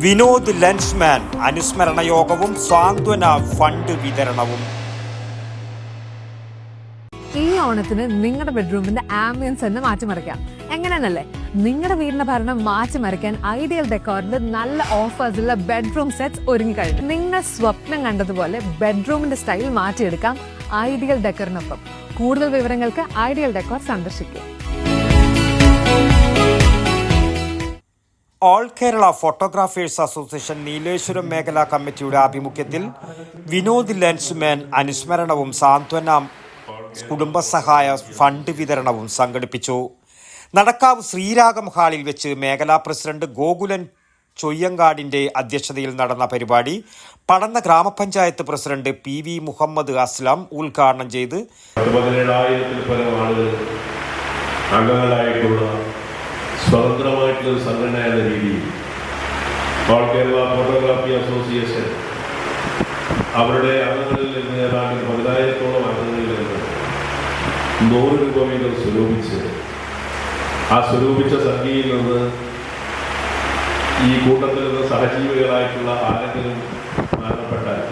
Vinod Lensman അനുസ്മരണ യോഗവും സാന്ത്വന ഫണ്ട് വിതരണവും. ഈ ഓണത്തിന് നിങ്ങളുടെ ബെഡ്റൂമിന്റെ ആംബിയൻസ് തന്നെ മാറ്റിമറിക്കാം. എങ്ങനെയാണല്ലേ? നിങ്ങളുടെ വീടിന്റെ ഭരണം മാറ്റിമറിക്കാൻ ഐഡിയൽ ഡെക്കോറിന്റെ നല്ല ഓഫേഴ്സുള്ള ബെഡ്റൂം സെറ്റ്സ് ഒരുങ്ങി കഴിഞ്ഞു. നിങ്ങൾ സ്വപ്നം കണ്ടതുപോലെ ബെഡ്റൂമിന്റെ സ്റ്റൈൽ മാറ്റിയെടുക്കാം ഐഡിയൽ ഡെക്കറിനൊപ്പം. കൂടുതൽ വിവരങ്ങൾക്ക് ഐഡിയൽ ഡെക്കോർ സന്ദർശിക്കുക. All Kerala photographers association Nileshwaram മേഖലാ കമ്മിറ്റിയുടെ ആഭിമുഖ്യത്തിൽ വിനോദ് ലെൻസ്മാൻ അനുസ്മരണവും സാന്ത്വന കുടുംബസഹായ ഫണ്ട് വിതരണവും സംഘടിപ്പിച്ചു. നടക്കാവ് ശ്രീരാഗം ഹാളിൽ വെച്ച് മേഖലാ പ്രസിഡന്റ് ഗോകുലൻ ചൊയ്യങ്കാടിന്റെ അധ്യക്ഷതയിൽ നടന്ന പരിപാടി പടന്ന ഗ്രാമപഞ്ചായത്ത് പ്രസിഡന്റ് PV മുഹമ്മദ് അസ്ലാം ഉദ്ഘാടനം ചെയ്ത് 17,000-ൽ പരം ആളുകൾ അംഗങ്ങളായിട്ടുള്ള സ്വതന്ത്രമായിട്ടുള്ള സംഘടന എന്ന രീതിയിൽ ഓൾ കേരള ഫോട്ടോഗ്രാഫി അസോസിയേഷൻ അവരുടെ അംഗങ്ങളിൽ നിന്ന് ഏതാണ്ട് 10,000-ഓളം അംഗങ്ങളിൽ നിന്ന് 100 രൂപ വീതം സ്വരൂപിച്ച് ആ സ്വരൂപിച്ച സംഖ്യയിൽ നിന്ന് ഈ കൂട്ടത്തിൽ നിന്ന് സഹജീവികളായിട്ടുള്ള ആരെങ്കിലും മരണപ്പെട്ടാൽ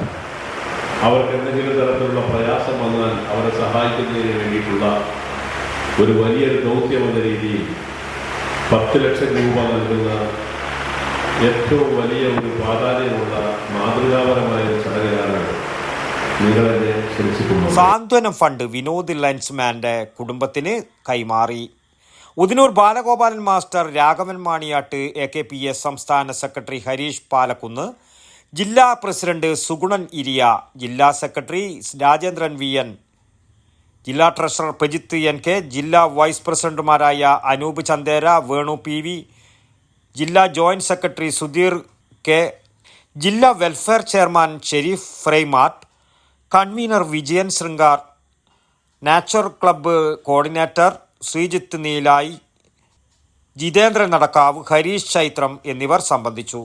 അവർക്ക് എന്തെങ്കിലും തരത്തിലുള്ള പ്രയാസം വന്നാൽ അവരെ സഹായിക്കുന്നതിന് വേണ്ടിയിട്ടുള്ള ഒരു വലിയൊരു ദൗത്യം എന്ന രീതിയിൽ 10 ലക്ഷം രൂപ നൽകുന്ന ഏറ്റവും വലിയ ഒരു പ്രാധാന്യമുള്ള മാതൃകാപരമായ ഒരു ചടങ്ങിലാണ് നിങ്ങളെന്നെ ക്ഷണിച്ചിട്ടുള്ളത്. സാന്ത്വനം ഫണ്ട് വിനോദ് ലെൻസ്മാന്റെ കുടുംബത്തിന് കൈമാറി. ഉദിനൂർ ബാലഗോപാലൻ മാസ്റ്റർ, രാഘവൻ മാണിയാട്ട്, AKPS സംസ്ഥാന സെക്രട്ടറി ഹരീഷ് പാലക്കുന്ന്, ജില്ലാ പ്രസിഡന്റ് സുഗുണൻ ഇരിയ, ജില്ലാ സെക്രട്ടറി രാജേന്ദ്രൻ VN, ജില്ലാ ട്രഷറർ പ്രജിത്ത് NK, ജില്ലാ വൈസ് പ്രസിഡന്റുമാരായ അനൂപ് ചന്ദേര, വേണു PV, ജില്ലാ ജോയിന്റ് സെക്രട്ടറി സുധീർ K, ജില്ലാ welfare chairman Sherif Frymart, convener Vijayan Sringar, nature club coordinator Sreejith Neelayi, Jithendran Nadakkavu, Harish Chaithram എന്നിവർ സംബന്ധിച്ചു.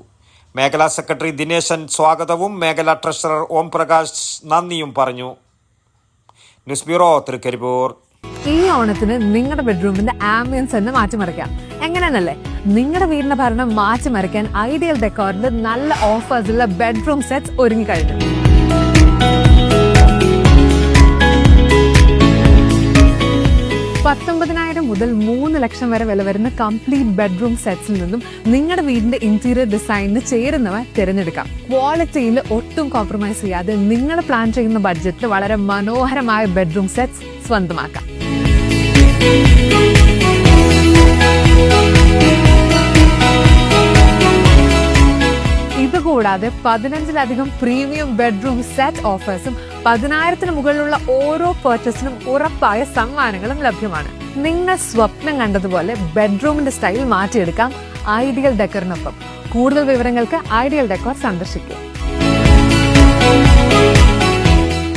മേഖലാ സെക്രട്ടറി ദിനേശൻ സ്വാഗതവും മേഖലാ ട്രഷറർ ഓം പ്രകാശ് നന്ദിയും പറഞ്ഞു. News bureau, Trikaripur. ഈ ഓണത്തിന് നിങ്ങളുടെ ബെഡ്റൂമിന്റെ ആംബിയൻസ് തന്നെ മാറ്റിമറിക്കാം. എങ്ങനെയാണല്ലേ? നിങ്ങളുടെ വീടിന്റെ ഭരണം മാറ്റിമറിക്കാൻ ഐഡിയൽ ഡെക്കോറിന്റെ നല്ല ഓഫേഴ്സുള്ള ബെഡ്റൂം സെറ്റ്സ് ഒരുങ്ങി കഴിഞ്ഞു. 19,000 മുതൽ 3 ലക്ഷം വരെ വില വരുന്ന കംപ്ലീറ്റ് ബെഡ്റൂം സെറ്റ്സിൽ നിന്നും നിങ്ങളുടെ വീടിന്റെ ഇന്റീരിയർ ഡിസൈനിന് ചേരുന്നവ തിരഞ്ഞെടുക്കാം. ക്വാളിറ്റിയിൽ ഒട്ടും കോംപ്രമൈസ് ചെയ്യാതെ നിങ്ങൾ പ്ലാൻ ചെയ്യുന്ന ബഡ്ജറ്റിൽ വളരെ മനോഹരമായ ബെഡ്റൂം സെറ്റ്സ് സ്വന്തമാക്കാം. ഇതുകൂടാതെ 15-ലധികം പ്രീമിയം ബെഡ്റൂം സെറ്റ് ഓഫേഴ്സും 10,000-ന് മുകളിലുള്ള ഓരോ പർച്ചേസിനും ഉറപ്പായ സമ്മാനങ്ങളും ലഭ്യമാണ്. നിങ്ങൾ സ്വപ്നം കണ്ടതുപോലെ ബെഡ്റൂമിന്റെ സ്റ്റൈൽ മാറ്റിയെടുക്കാം ഐഡിയൽ ഡെക്കറിനൊപ്പം. കൂടുതൽ വിവരങ്ങൾക്ക് ഐഡിയൽ ഡെക്കോർ സന്ദർശിക്കുക.